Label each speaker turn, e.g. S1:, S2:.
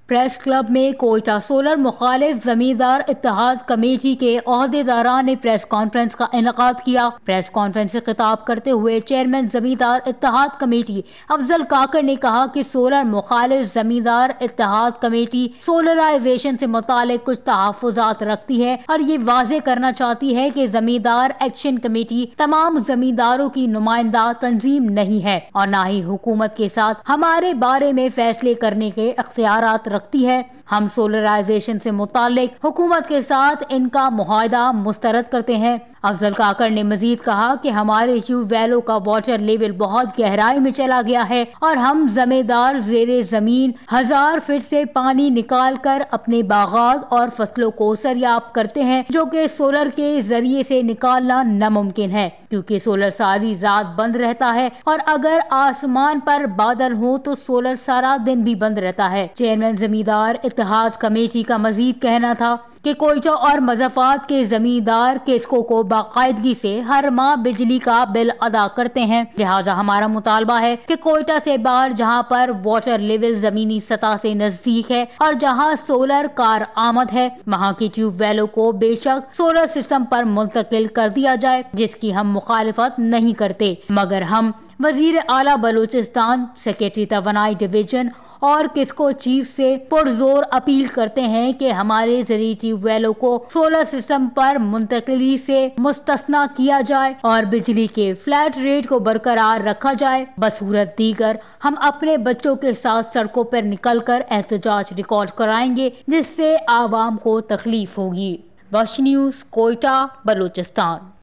S1: Press club میں Quetta solar مخالف زمیندار اتحاد کمیٹی کے عہدیداران نے پریس کانفرنس کا انعقاد کیا۔ پریس کانفرنس سے خطاب کرتے ہوئے چیئرمین زمیندار اتحاد کمیٹی افضل کاکڑ نے کہا کہ سولر مخالف زمیندار اتحاد کمیٹی سولرائزیشن سے متعلق کچھ تحفظات رکھتی ہے اور یہ واضح کرنا چاہتی ہے کہ زمیندار ایکشن کمیٹی تمام زمینداروں کی نمائندہ تنظیم نہیں ہے اور نہ ہی حکومت کے ساتھ ہمارے بارے میں فیصلے کرنے کے اختیارات رکھتی ہے۔ ہم سولرائزیشن سے متعلق حکومت کے ساتھ ان کا معاہدہ مسترد کرتے ہیں۔ افضل کاکڑ نے مزید کہا کہ ہمارے ٹیوب ویلوں کا واٹر لیول بہت گہرائی میں چلا گیا ہے اور ہم زمیندار زیر زمین 1000 فٹ سے پانی نکال کر اپنے باغات اور فصلوں کو سریاب کرتے ہیں، جو کہ سولر کے ذریعے سے نکالنا ناممکن ہے کیونکہ سولر ساری رات بند رہتا ہے اور اگر آسمان پر بادل ہو تو سولر سارا دن بھی بند رہتا ہے۔ چیئرمین زمیندار اتحاد کمیٹی کا مزید کہنا تھا کہ کوئٹہ اور مضافات کے زمیندار کیسکو کو باقاعدگی سے ہر ماہ بجلی کا بل ادا کرتے ہیں، لہٰذا ہمارا مطالبہ ہے کہ کوئٹہ سے باہر جہاں پر واٹر لیول زمینی سطح سے نزدیک ہے اور جہاں سولر کارآمد ہے، وہاں کی ٹیوب ویلوں کو بے شک سولر سسٹم پر منتقل کر دیا جائے، جس کی ہم مخالفت نہیں کرتے، مگر ہم وزیر اعلیٰ بلوچستان، سیکریٹری توانائی ڈویژن اور کیسکو چیف سے پرزور اپیل کرتے ہیں کہ ہمارے زرعی ٹیوب ویلوں کو سولر سسٹم پر منتقلی سے مستثنی کیا جائے اور بجلی کے فلیٹ ریٹ کو برقرار رکھا جائے۔ بصورت دیگر ہم اپنے بچوں کے ساتھ سڑکوں پر نکل کر احتجاج ریکارڈ کرائیں گے، جس سے عوام کو تکلیف ہوگی۔ Wash news, Quetta, Balochistan.